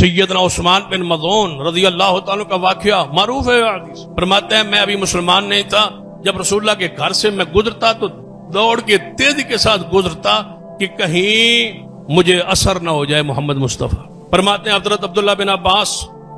سیدنا عثمان بن مظعون رضی اللہ تعالیٰ کا واقعہ معروف ہے حدیث، فرماتے ہیں میں ابھی مسلمان نہیں تھا، جب رسول اللہ کے گھر سے میں گزرتا تو دوڑ کے تیزی کے ساتھ گزرتا کہ کہیں مجھے اثر نہ ہو جائے محمد مصطفیٰ۔ فرماتے ہیں حضرت عبداللہ بن عباس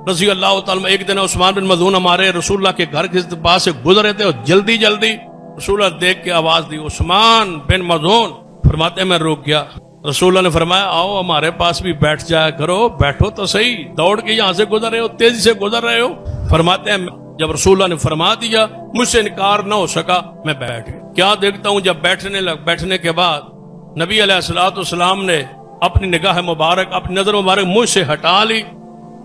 رضی اللہ تعالیٰ، ایک دن عثمان بن مظعون ہمارے رسول اللہ کے گھر کے پاس سے گزرے تھے اور جلدی جلدی رسول اللہ دیکھ کے آواز دی عثمان بن مظعون، فرماتے ہیں میں رک گیا۔ رسول اللہ نے فرمایا آؤ ہمارے پاس بھی بیٹھ جایا کرو، بیٹھو تو صحیح، دوڑ کے یہاں سے گزر رہے ہو، تیزی سے گزر رہے ہو۔ فرماتے ہیں جب رسول اللہ نے فرما دیا مجھ سے انکار نہ ہو سکا، میں بیٹھ گیا۔ کیا دیکھتا ہوں جب بیٹھنے کے بعد نبی علیہ الصلوۃ والسلام نے اپنی نگاہ مبارک، اپنی نظر مبارک مجھ سے ہٹا لی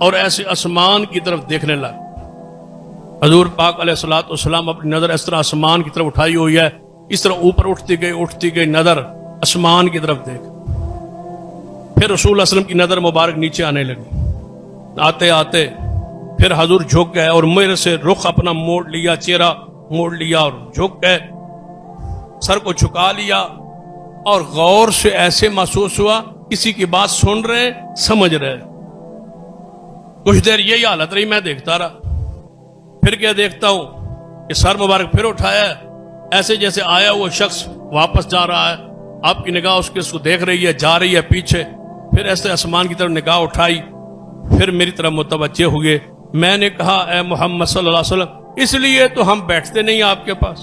اور ایسے آسمان کی طرف دیکھنے لگا۔ حضور پاک علیہ الصلوۃ والسلام اپنی نظر اس طرح آسمان کی طرف اٹھائی ہوئی ہے، اس طرح اوپر اٹھتی گئی نظر آسمان کی طرف دیکھ، پھر رسول اللہ علیہ وسلم کی نظر مبارک نیچے آنے لگی، آتے آتے پھر حضور جھک گئے اور میرے سے رخ اپنا موڑ لیا، چہرہ موڑ لیا اور جھک گئے، سر کو جھکا لیا اور غور سے ایسے محسوس ہوا کسی کی بات سن رہے سمجھ رہے۔ کچھ دیر یہی حالت رہی، میں دیکھتا رہا، پھر کیا دیکھتا ہوں کہ سر مبارک پھر اٹھایا ہے، ایسے جیسے آیا وہ شخص واپس جا رہا ہے، آپ کی نگاہ اس کو دیکھ رہی ہے، جا رہی ہے پیچھے، پھر ایسے آسمان کی طرف نگاہ اٹھائی، پھر میری طرف متوجہ ہوئے۔ میں نے کہا اے محمد صلی اللہ علیہ وسلم، اس لیے تو ہم بیٹھتے نہیں آپ کے پاس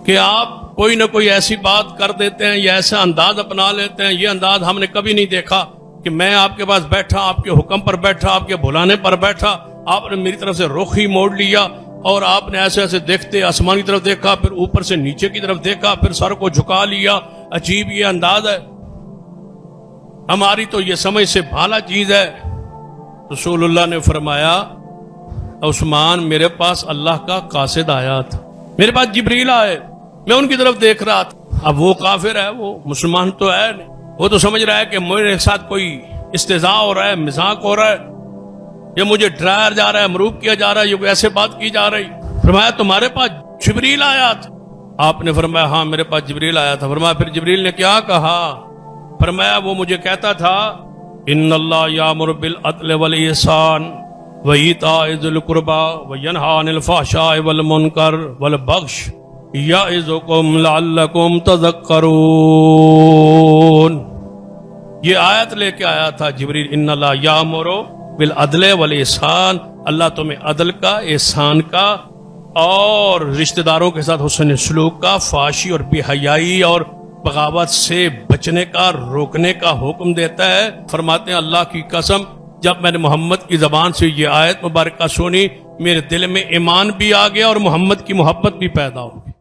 کہ آپ کوئی نہ کوئی ایسی بات کر دیتے ہیں یا ایسا انداز اپنا لیتے ہیں، یہ انداز ہم نے کبھی نہیں دیکھا کہ میں آپ کے پاس بیٹھا، آپ کے حکم پر بیٹھا، آپ کے بلانے پر بیٹھا، آپ نے میری طرف سے رخ ہی موڑ لیا اور آپ نے ایسے ایسے دیکھتے آسمان کی طرف دیکھا، پھر اوپر سے نیچے کی طرف دیکھا، پھر سر کو جھکا لیا۔ عجیب یہ انداز ہے، ہماری تو یہ سمجھ سے بھالا چیز ہے۔ رسول اللہ نے فرمایا عثمان میرے پاس اللہ کا قاصد آیا تھا، میرے پاس جبریل آئے، میں ان کی طرف دیکھ رہا تھا۔ اب وہ کافر ہے، وہ مسلمان تو ہے نہیں، وہ تو سمجھ رہا ہے کہ میرے ساتھ کوئی استہزاء ہو رہا ہے، مذاق ہو رہا ہے، یہ مجھے ڈرایا جا رہا ہے، مروب کیا جا رہا ہے، یہ کوئی ایسے بات کی جا رہی۔ فرمایا تمہارے پاس جبریل آیا تھا؟ آپ نے فرمایا ہاں میرے پاس جبریل آیا تھا۔ فرمایا پھر جبریل نے کیا کہا؟ فرمایا وہ مجھے کہتا تھا ان اللہ یامر بالعدل والاحسان وایتاء ذی القربی وینھی عن الفحشاء والمنکر والبغی یعظکم لعلکم تذکرون۔ یہ آیت لے کے آیا تھا جبریل، ان اللہ یامر بالعدل والاحسان، اللہ تمہیں عدل کا، احسان کا اور رشتہ داروں کے ساتھ حسن سلوک کا، فحاشی اور بے حیائی اور بغاوت سے بچنے کا، روکنے کا حکم دیتا ہے۔ فرماتے ہیں اللہ کی قسم جب میں نے محمد کی زبان سے یہ آیت مبارکہ سنی، میرے دل میں ایمان بھی آ گیا اور محمد کی محبت بھی پیدا ہو گئی۔